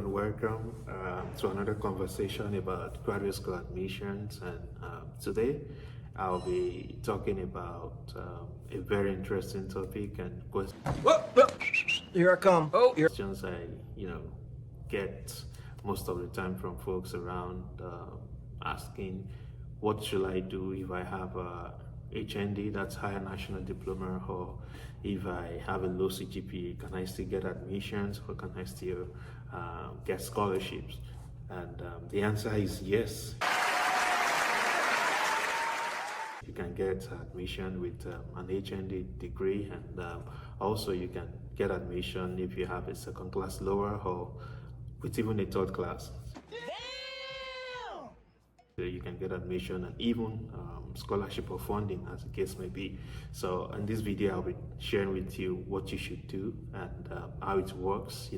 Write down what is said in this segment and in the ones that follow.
everyone, welcome to another conversation about graduate school admissions. And today I'll be talking about a very interesting topic and Here I come. Oh, here. questions I get most of the time from folks around asking, what should I do if I have a HND, that's higher national diploma, or if I have a low CGPA, can I still get admissions, or can I still get scholarships? And the answer is yes. You can get admission with an HND degree, and also you can get admission if you have a second class lower or with even a third class. You can get admission and even scholarship or funding, as the case may be. So in this video I'll be sharing with you what you should do and how it works,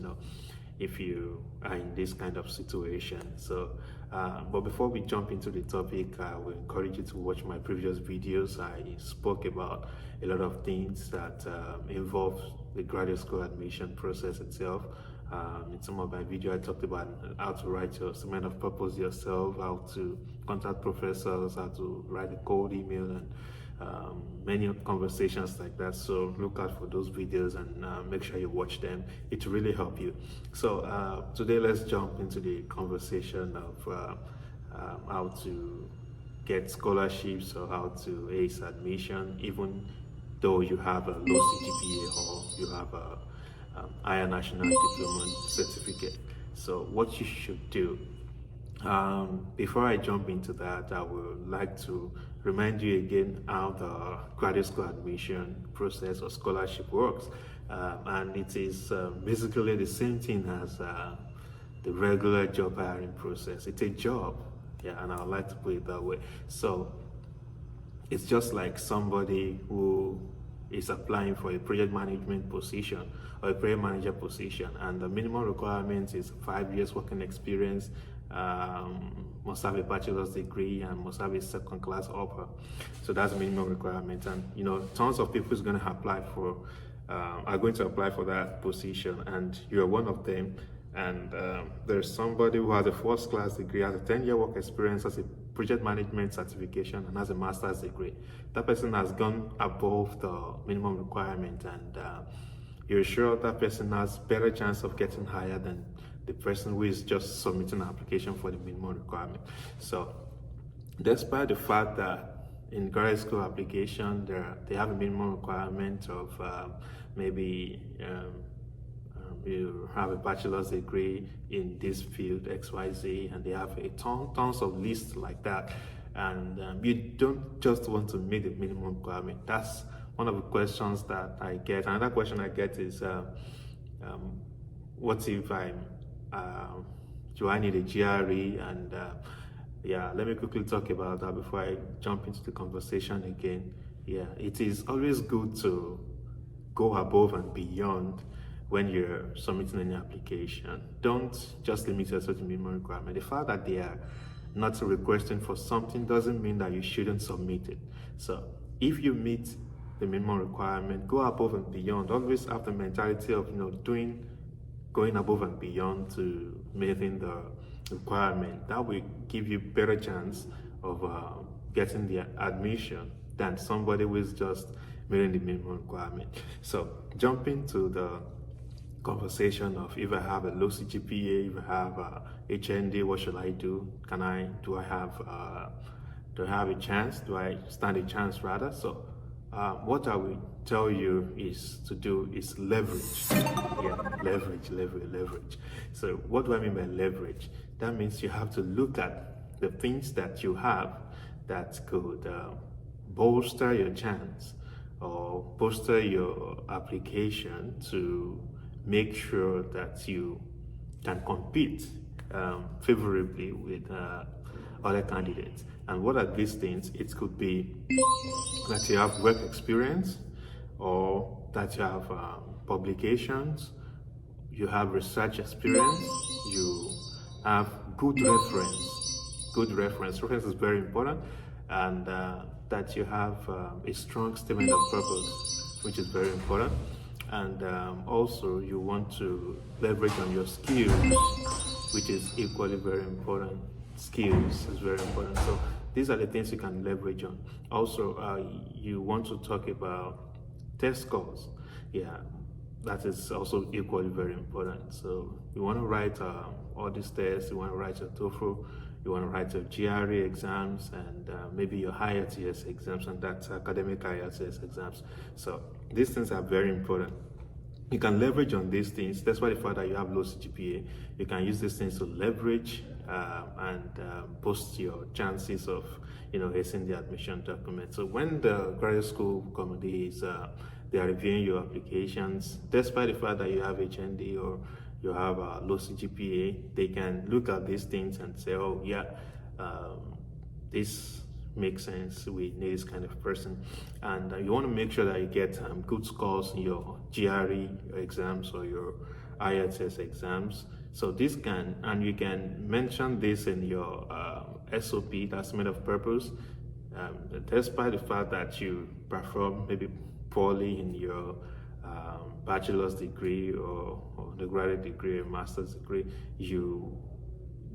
if you are in this kind of situation. So but before we jump into the topic, I will encourage you to watch my previous videos. I spoke about a lot of things that involve the graduate school admission process itself. In some of my videos, I talked about how to write your statement of purpose yourself, how to contact professors, how to write a cold email, and many conversations like that. So look out for those videos and make sure you watch them. It will really help you. So today, let's jump into the conversation of how to get scholarships or how to ace admission, even though you have a low CGPA or you have a higher national diploma certificate. So what you should do, before I jump into that, I would like to remind you again how the graduate school admission process or scholarship works. And it is basically the same thing as the regular job hiring process. It's a job, yeah, and I would like to put it that way. So it's just like somebody who is applying for a project management position or a project manager position, and the minimum requirement is 5 years working experience, must have a bachelor's degree, and must have a second class offer. So that's the minimum requirement. And tons of people are going to apply for that position, and you're one of them. And there's somebody who has a first class degree, has a 10-year work experience, has a project management certification, and has a master's degree. That person has gone above the minimum requirement, and you're sure that person has better chance of getting higher than the person who is just submitting an application for the minimum requirement. So despite the fact that in graduate school application they have a minimum requirement of maybe you have a bachelor's degree in this field XYZ, and they have tons of lists like that, and you don't just want to meet the minimum requirement. That's one of the questions that I get. Another question I get is what if do I need a GRE? And yeah, let me quickly talk about that before I jump into the conversation again. Yeah, it is always good to go above and beyond when you're submitting any application. Don't just limit yourself to minimum requirement. The fact that they are not requesting for something doesn't mean that you shouldn't submit it. So if you meet the minimum requirement, go above and beyond. Always have the mentality of going above and beyond to meeting the requirement. That will give you better chance of getting the admission than somebody who is just meeting the minimum requirement. So jumping to the conversation of, if I have a low CGPA, if I have a HND, what should I do? Do I have a chance? Do I stand a chance rather? So what I will tell you is to do is leverage. Yeah, leverage. So what do I mean by leverage? That means you have to look at the things that you have that could bolster your chance or bolster your application to make sure that you can compete favorably with other candidates. And what are these things? It could be that you have work experience, or that you have publications, you have research experience, you have good reference. Reference is very important, and that you have a strong statement of purpose, which is very important. And also you want to leverage on your skills, which is equally very important. Skills is very important. So these are the things you can leverage on. Also, you want to talk about test scores. Yeah, that is also equally very important. So you want to write all these tests. You want to write your TOEFL. You want to write your GRE exams and maybe your IELTS exams, and that's academic IELTS exams. So these things are very important. You can leverage on these things. That's why the fact that you have low CGPA, you can use these things to leverage and boost your chances of, acing the admission document. So when the graduate school committee is they are reviewing your applications, despite the fact that you have HND or you have a low CGPA, they can look at these things and say, oh yeah, this makes sense, we need this kind of person. And you want to make sure that you get good scores in your GRE exams or your IELTS exams. So this can, and you can mention this in your SOP, that's made of purpose, despite the fact that you perform maybe poorly in your bachelor's degree or undergraduate degree or master's degree,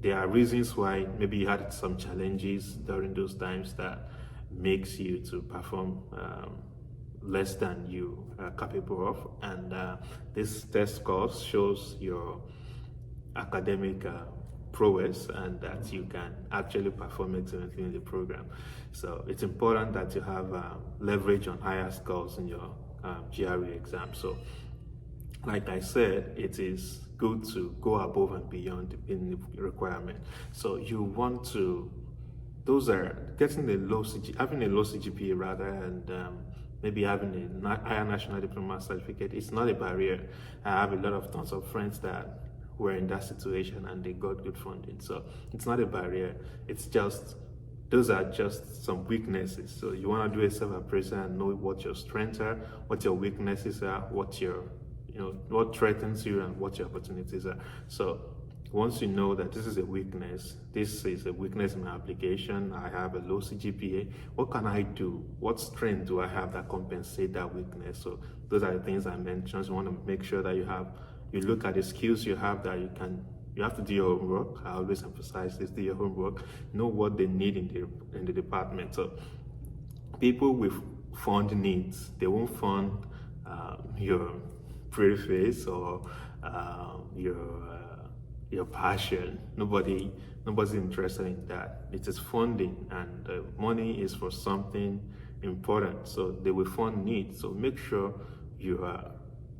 there are reasons why maybe you had some challenges during those times that makes you to perform less than you are capable of, and this test scores shows your academic prowess and that you can actually perform excellently in the program. So it's important that you have leverage on higher scores in your GRE exam. So like I said, it is good to go above and beyond in the requirement. So you want to, those are getting having a low CGPA rather, and maybe having a higher national diploma certificate. It's not a barrier. I have a lot of tons of friends that were in that situation and they got good funding. So it's not a barrier. It's just, those are just some weaknesses. So you want to do a self-appraisal and know what your strengths are, what your weaknesses are, what your, what threatens you and what your opportunities are. So once you know that this is a weakness in my application, I have a low CGPA, what can I do? What strength do I have that compensate that weakness? So those are the things I mentioned. So you want to make sure that you look at the skills you have, that you have to do your homework. I always emphasize this, do your homework, know what they need in the department. So people with fund needs, they won't fund your pretty face or your passion. Nobody's interested in that. It is funding, and money is for something important. So they will fund needs. So make sure you are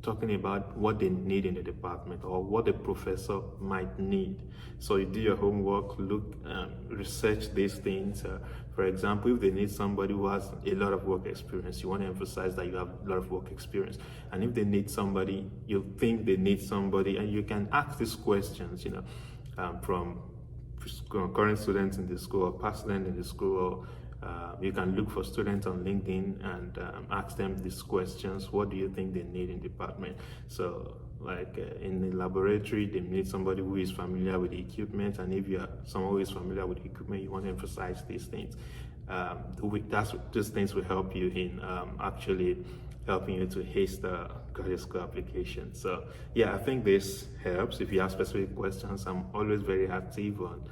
talking about what they need in the department or what the professor might need. So you do your homework, look, research these things. For example, if they need somebody who has a lot of work experience, you want to emphasize that you have a lot of work experience. And if they need somebody, you think they need somebody, and you can ask these questions, from current students in the school or past students in the school, or you can look for students on LinkedIn and ask them these questions. What do you think they need in the department? So like in the laboratory, they need somebody who is familiar with the equipment, and if you are someone who is familiar with the equipment, you want to emphasize these things. These things will help you in actually helping you to ace the graduate school application. So yeah, I think this helps. If you have specific questions, I'm always very active on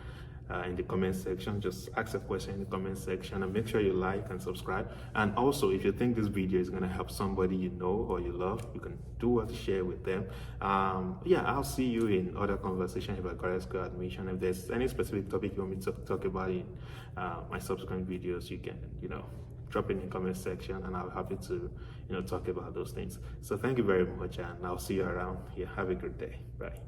in the comment section. Just ask a question in the comment section, and make sure you like and subscribe. And also, if you think this video is going to help somebody you know or you love, you can do what to share with them. Yeah, I'll see you in other conversations about graduate school admission. If there's any specific topic you want me to talk about in my subsequent videos, you can drop it in the comment section, and I'll be happy to talk about those things. So thank you very much, and I'll see you around here. Have a good day. Bye.